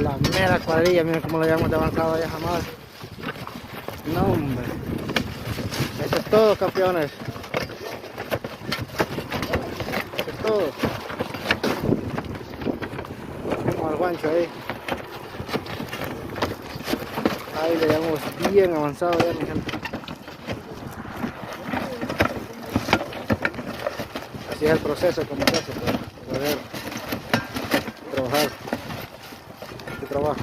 La mera cuadrilla, miren cómo lo llevamos de avanzado ya jamás. No, hombre. Eso es todo, campeones. Eso es todo. Vamos al guancho ahí. Ahí le llevamos bien avanzado ya, mi gente. Así es el proceso como se hace para poder trabajar este trabajo.